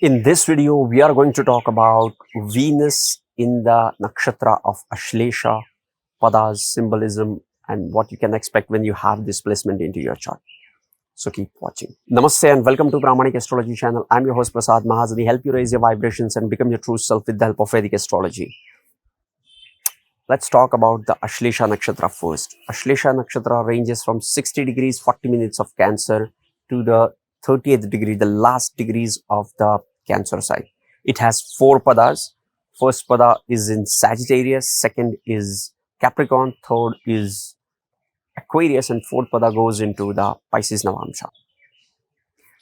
In this video, we are going to talk about Venus in the nakshatra of Ashlesha, Padas, symbolism, and what you can expect when you have this placement into your chart. So keep watching. Namaste and welcome to Brahmanic Astrology channel. I'm your host Prasad Mahazani. Help you raise your vibrations and become your true self with the help of Vedic astrology. Let's talk about the Ashlesha Nakshatra first. Ashlesha Nakshatra ranges from 60 degrees 40 minutes of Cancer to the 30th degree, the last degrees of the Cancer sign. It has 4 padas. First pada is in Sagittarius, second is Capricorn, third is Aquarius, and fourth pada goes into the Pisces Navamsha.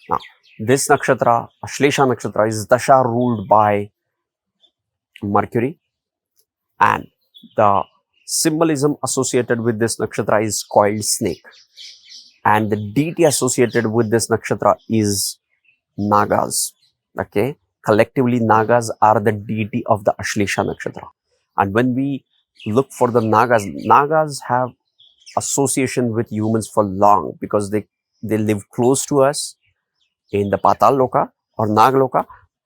Now, this nakshatra, Ashlesha Nakshatra, is dasha ruled by Mercury, and the symbolism associated with this nakshatra is coiled snake, and the deity associated with this nakshatra is Nagas. Okay, collectively Nagas are the deity of the Ashlesha Nakshatra. And when we look for the Nagas have association with humans for long because they live close to us in the Patal Loka or Nagloka,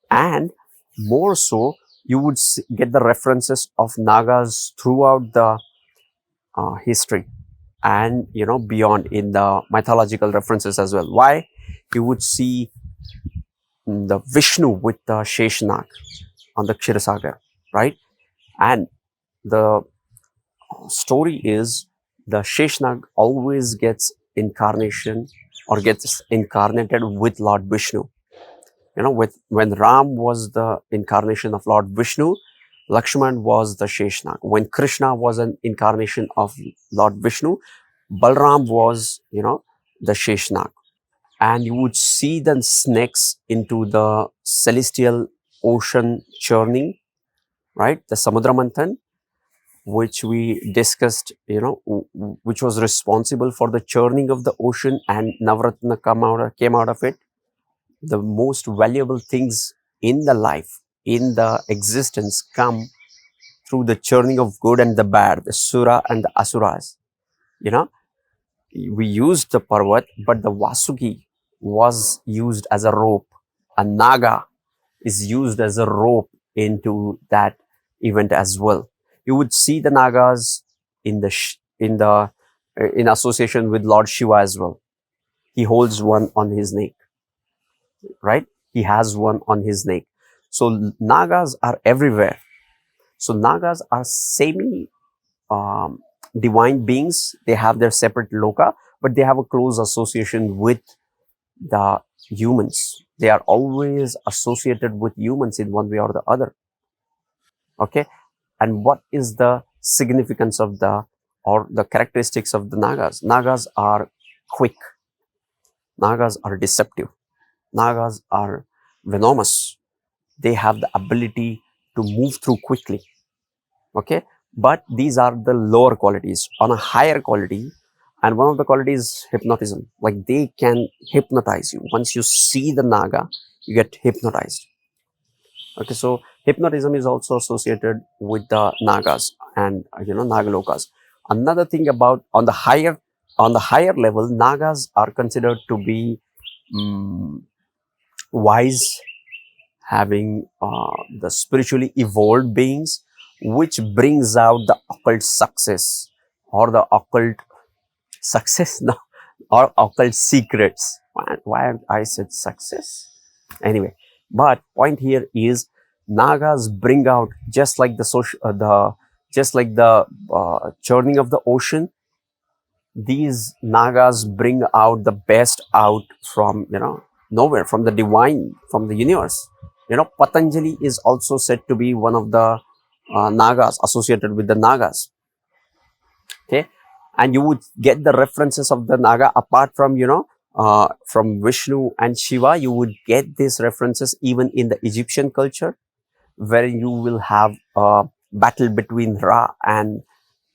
and more so you would get the references of Nagas throughout the history and beyond in the mythological references as well. Why? You would see the Vishnu with the Sheshnag on the Kshirosagar, right? And the story is the Sheshnag always gets incarnation or gets incarnated with Lord Vishnu. When Ram was the incarnation of Lord Vishnu, Lakshman was the Sheshnag. When Krishna was an incarnation of Lord Vishnu, Balram was, the Sheshnag. And you would see the snakes into the celestial ocean churning, right? The Samudra Manthan, which we discussed, which was responsible for the churning of the ocean, and Navratna came out of it. The most valuable things in the life, in the existence, come through the churning of good and the bad, the Sura and the Asuras. We used the Parvat, but the Vasuki was used as a rope. A Naga is used as a rope into that event as well. You would see the Nagas in association with Lord Shiva as well. He holds one on his neck, right? He has one on his neck. So Nagas are everywhere. So Nagas are semi divine beings. They have their separate loka, but they have a close association with the humans. They are always associated with humans in one way or the other. Okay. And what is the significance of the characteristics of the Nagas? Nagas are quick. Nagas are deceptive. Nagas are venomous. They have the ability to move through quickly. Okay. But these are the lower qualities. On a higher quality, and one of the qualities is hypnotism. Like they can hypnotize you. Once you see the Naga, you get hypnotized. Okay, so hypnotism is also associated with the Nagas and Nagalokas. Another thing about on the higher level, Nagas are considered to be wise, having the spiritually evolved beings, which brings out the occult success or the occult success now or occult secrets. Why I said success? Anyway, but point here is Nagas bring out just like the churning of the ocean. These Nagas bring out the best out from nowhere, from the divine, from the universe. Patanjali is also said to be one of the Nagas, associated with the Nagas. Okay, and you would get the references of the Naga apart from from Vishnu and Shiva. You would get these references even in the Egyptian culture, where you will have a battle between Ra and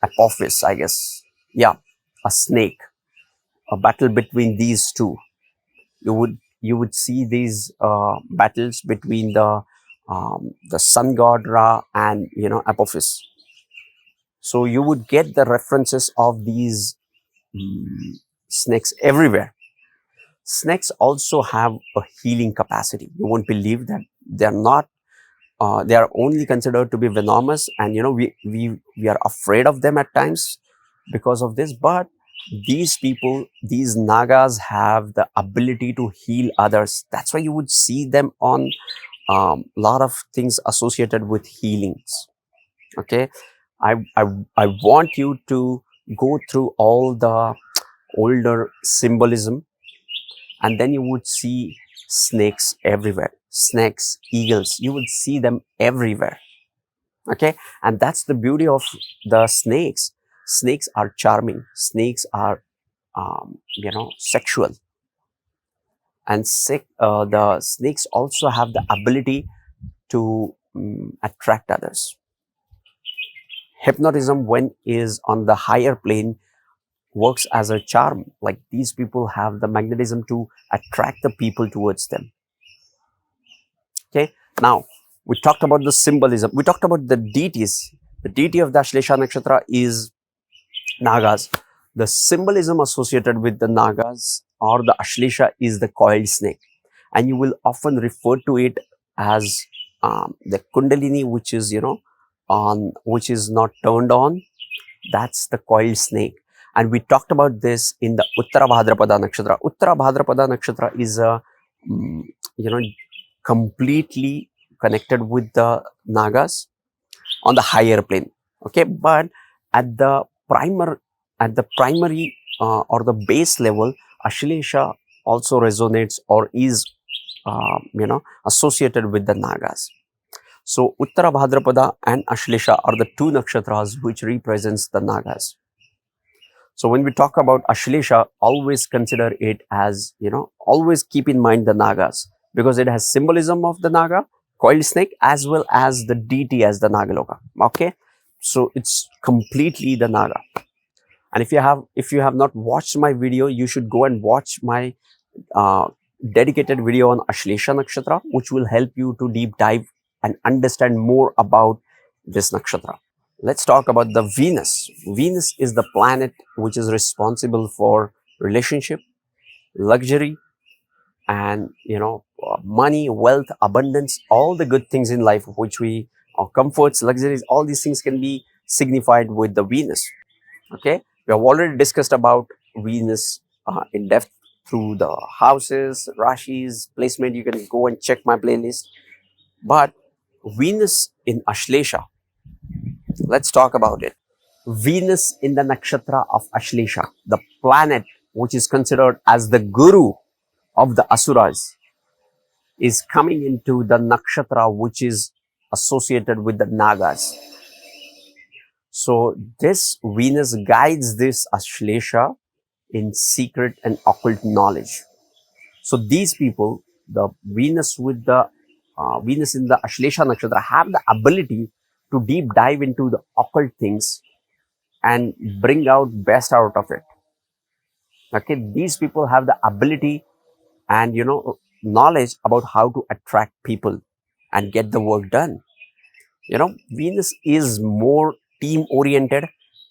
Apophis, I guess. Yeah, a snake, a battle between these two. You would see these battles between the sun god Ra and Apophis. So you would get the references of these snakes everywhere. Snakes also have a healing capacity. You won't believe that they're not. They are only considered to be venomous, and we are afraid of them at times because of this. But these people, these nagas, have the ability to heal others. That's why you would see them on lot of things associated with healings. Okay, I want you to go through all the older symbolism, and then you would see snakes everywhere. Snakes, eagles, you would see them everywhere. Okay, and that's the beauty of the snakes. Snakes are charming. Snakes are sexual, and the snakes also have the ability to attract others. Hypnotism, when is on the higher plane, works as a charm. Like, these people have the magnetism to attract the people towards them. Okay, now we talked about the symbolism. We talked about the deities. The deity of the Ashlesha Nakshatra is Nagas. The symbolism associated with the Nagas or the Ashlesha is the coiled snake, and you will often refer to it as the Kundalini, which is which is not turned on. That's the coiled snake. And we talked about this in the Uttara Bhadrapada Nakshatra. Uttara Bhadrapada Nakshatra is a completely connected with the Nagas on the higher plane. Okay, but at the primary or the base level, Ashlesha also resonates or is associated with the Nagas. So Uttara Bhadrapada and Ashlesha are the two nakshatras which represents the Nagas. So when we talk about Ashlesha, always consider it as, always keep in mind the Nagas, because it has symbolism of the Naga, coiled snake, as well as the deity as the Nagaloka. Okay, so it's completely the Naga. And if you have not watched my video, you should go and watch my dedicated video on Ashlesha Nakshatra, which will help you to deep dive and understand more about this nakshatra. Let's talk about the Venus. Venus is the planet which is responsible for relationship, luxury, and money, wealth, abundance, all the good things in life which comforts, luxuries, all these things can be signified with the Venus. Okay, we have already discussed about Venus in depth through the houses, rashis, placement. You can go and check my playlist. But Venus in Ashlesha, let's talk about it. Venus in the nakshatra of Ashlesha, the planet which is considered as the guru of the asuras, is coming into the nakshatra which is associated with the Nagas. So this Venus guides this Ashlesha in secret and occult knowledge. So these people, the Venus with the Venus in the Ashlesha Nakshatra, have the ability to deep dive into the occult things and bring out best out of it. Okay, these people have the ability and knowledge about how to attract people and get the work done. Venus is more team oriented,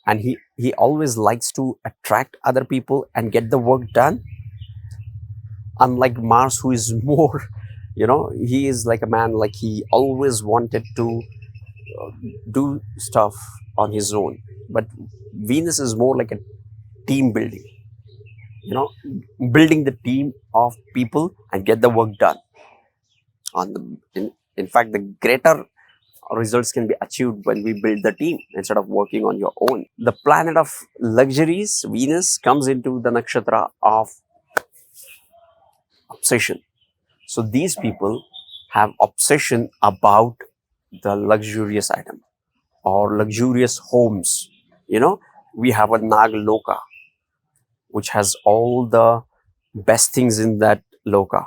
and he always likes to attract other people and get the work done, unlike Mars, who is more he is like a man, like he always wanted to do stuff on his own. But Venus is more like a team building, building the team of people and get the work done. In fact, the greater results can be achieved when we build the team instead of working on your own. The planet of luxuries, Venus, comes into the nakshatra of obsession. So these people have obsession about the luxurious item or luxurious homes. We have a Nagaloka, which has all the best things in that loka.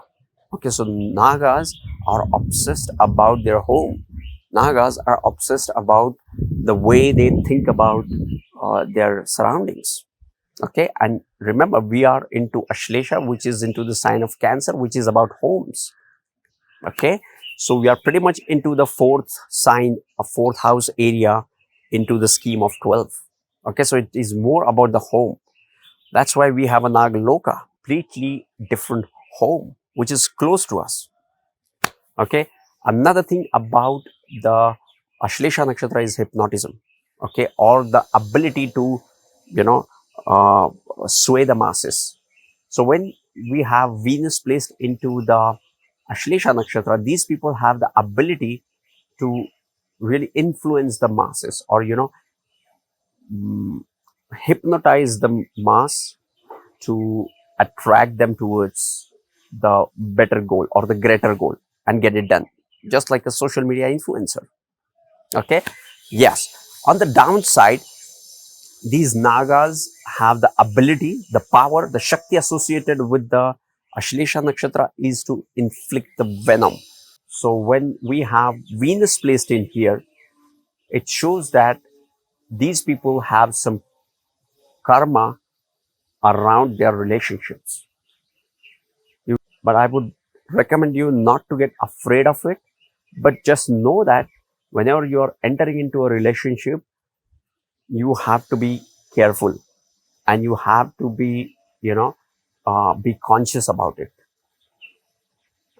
Okay, so Nagas are obsessed about their home. Nagas are obsessed about the way they think about their surroundings. Okay, and remember, we are into Ashlesha, which is into the sign of Cancer, which is about homes. Okay, so we are pretty much into the fourth sign, a fourth house area into the scheme of 12. Okay, so it is more about the home. That's why we have a Nagaloka. completely different home, which is close to us. Okay. Another thing about the Ashlesha Nakshatra is hypnotism. Okay. Or the ability to, you know, uh, sway the masses. So when we have Venus placed into the Ashlesha Nakshatra, these people have the ability to really influence the masses, or, mm, hypnotize the mass to attract them towards the better goal or the greater goal and get it done, just like a social media influencer. Okay. Yes. On the downside, these nagas have the ability, the power, the shakti associated with the Ashlesha Nakshatra is to inflict the venom. So when we have Venus placed in here, it shows that these people have some karma around their relationships. But I would recommend you not to get afraid of it, but just know that whenever you are entering into a relationship, you have to be careful, and you have to be, be conscious about it.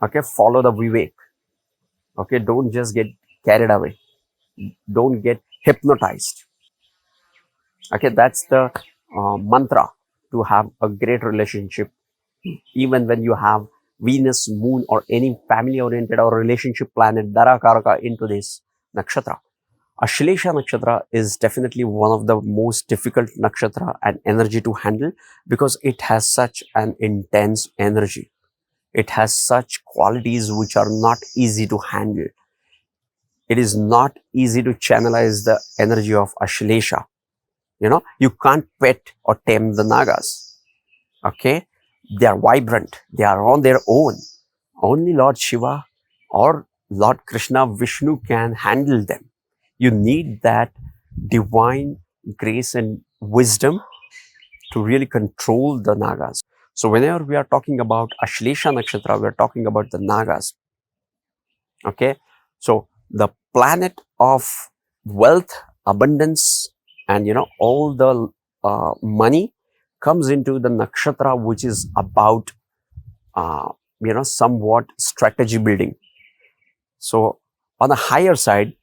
Okay. Follow the vivek. Okay. Don't just get carried away. Don't get hypnotized. Okay. That's the mantra to have a great relationship, even when you have Venus, Moon, or any family oriented or relationship planet Dara into this nakshatra. Ashlesha Nakshatra is definitely one of the most difficult nakshatra and energy to handle, because it has such an intense energy. It has such qualities which are not easy to handle. It is not easy to channelize the energy of Ashlesha. You can't pet or tame the Nagas. Okay. They are vibrant. They are on their own. Only Lord Shiva or Lord Krishna, Vishnu can handle them. You need that divine grace and wisdom to really control the Nagas. So whenever we are talking about Ashlesha Nakshatra, we are talking about the Nagas. Okay. So the planet of wealth, abundance, and all the money comes into the nakshatra, which is about somewhat strategy building. So on the higher side,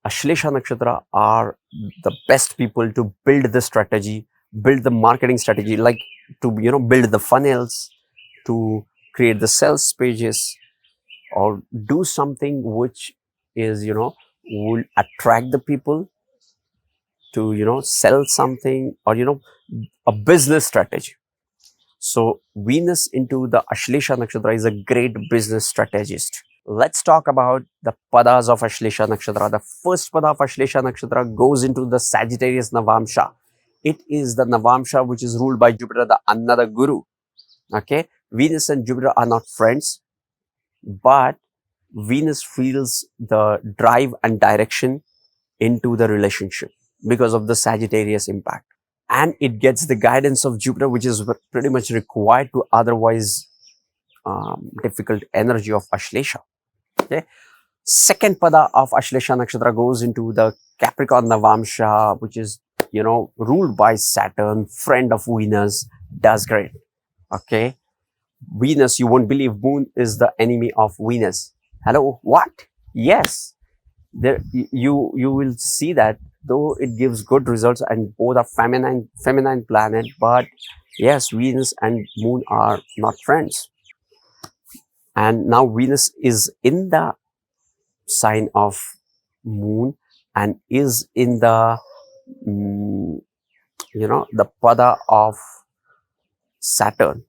Ashlesha Nakshatra are the best people to build the strategy, build the marketing strategy, like to build the funnels, to create the sales pages, or do something which is will attract the people to sell something, or a business strategy. So Venus into the Ashlesha Nakshatra is a great business strategist. Let's talk about the padas of Ashlesha Nakshatra. The first pada of Ashlesha Nakshatra goes into the Sagittarius Navamsha. It is the Navamsha which is ruled by Jupiter, the another guru. Okay. Venus and Jupiter are not friends, but Venus feels the drive and direction into the relationship because of the Sagittarius impact. And it gets the guidance of Jupiter, which is pretty much required to otherwise difficult energy of Ashlesha. Okay. Second pada of Ashlesha Nakshatra goes into the Capricorn Navamsha, which is, ruled by Saturn, friend of Venus, does great. Okay. Venus, you won't believe, Moon is the enemy of Venus. Hello, what? Yes. There, you will see that though it gives good results and both are feminine planet, but yes, Venus and Moon are not friends. And now Venus is in the sign of Moon and is in the the pada of Saturn.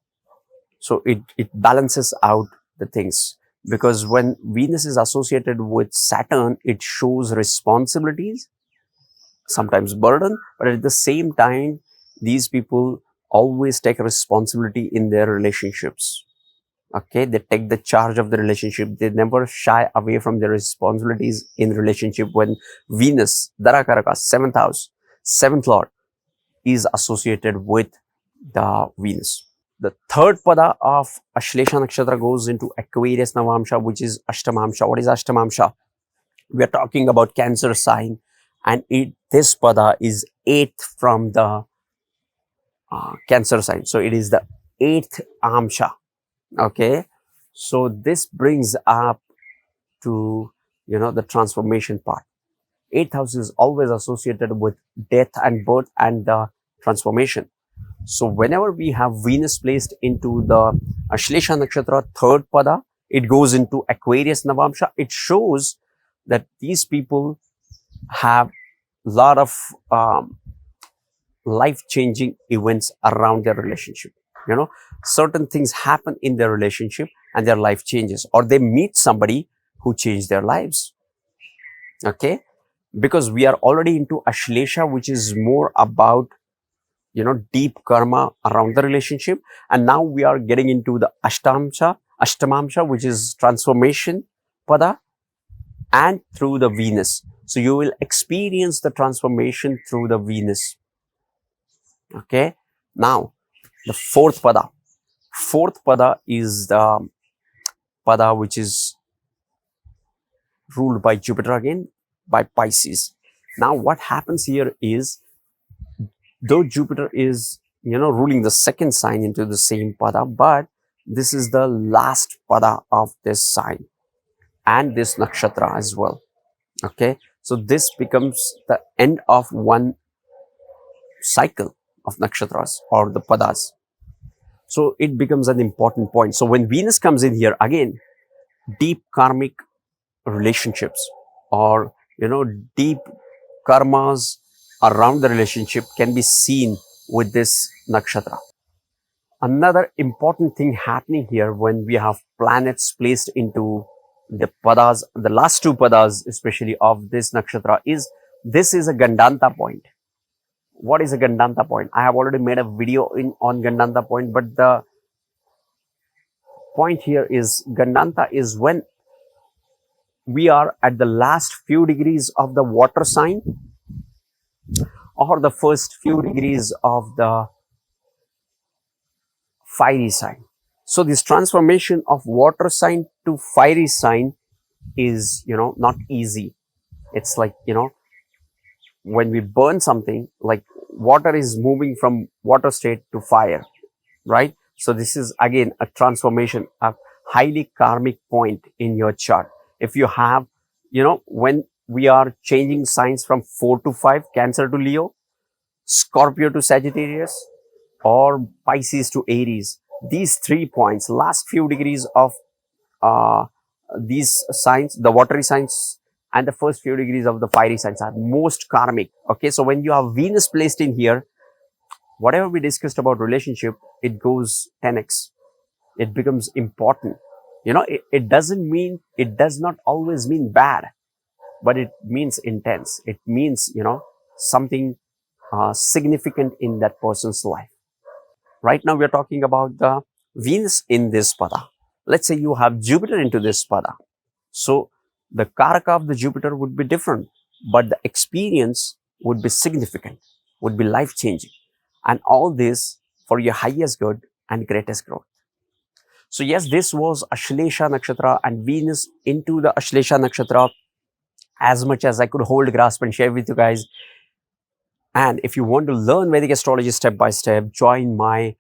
So it balances out the things, because when Venus is associated with Saturn, it shows responsibilities, sometimes burden, but at the same time, these people always take responsibility in their relationships. Okay. They take the charge of the relationship. They never shy away from their responsibilities in relationship. When Venus, Darakaraka, 7th house, 7th lord, is associated with the Venus. The third pada of Ashlesha Nakshatra goes into Aquarius Navamsha, which is Ashtamamsha. What is Ashtamamsha? We are talking about Cancer sign, and this pada is 8th from the Cancer sign. So it is the 8th amsha. Okay, so this brings up to the transformation part. 8th house is always associated with death and birth and the transformation. So whenever we have Venus placed into the Ashlesha Nakshatra 3rd pada, it goes into Aquarius Navamsha. It shows that these people have a lot of life-changing events around their relationship. Certain things happen in their relationship and their life changes, or they meet somebody who changed their lives. Okay, because we are already into Ashlesha, which is more about deep karma around the relationship, and now we are getting into the Ashtamamsha, which is transformation pada, and through the Venus. So you will experience the transformation through the Venus. Okay, now the 4th pada. 4th pada is the pada which is ruled by Jupiter again, by Pisces. Now what happens here is, though Jupiter is ruling the 2nd sign into the same pada, but this is the last pada of this sign and this nakshatra as well. Okay, so this becomes the end of one cycle of nakshatras or the padas. So it becomes an important point. So when Venus comes in here, again, deep karmic relationships or deep karmas around the relationship can be seen with this nakshatra. Another important thing happening here when we have planets placed into the padas, the last 2 padas especially of this nakshatra, is this is a Gandanta point. What is a Gandanta point? I have already made a video on Gandanta point, but the point here is Gandanta is when we are at the last few degrees of the water sign or the first few degrees of the fiery sign. So this transformation of water sign to fiery sign is not easy. It's like when we burn something, like water is moving from water state to fire, right? So this is again a transformation, a highly karmic point in your chart. If you have when we are changing signs from 4 to 5, Cancer to Leo, Scorpio to Sagittarius, or Pisces to Aries, these 3 points, last few degrees of these signs, the watery signs and the first few degrees of the fiery signs, are most karmic. Okay, so when you have Venus placed in here, whatever we discussed about relationship, it goes 10x. It becomes important. It does not always mean bad, but it means intense. It means something significant in that person's life. Right now we are talking about the Venus in this pada. Let's say you have Jupiter into this pada. So the karaka of the Jupiter would be different, but the experience would be significant, would be life-changing. And all this for your highest good and greatest growth. So yes, this was Ashlesha Nakshatra and Venus into the Ashlesha Nakshatra, as much as I could hold, grasp and share with you guys. And if you want to learn Vedic astrology step by step, join my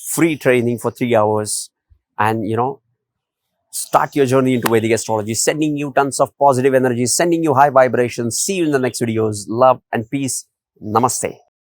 free training for 3 hours and start your journey into Vedic astrology, sending you tons of positive energy, sending you high vibrations. See you in the next videos. Love and peace. Namaste.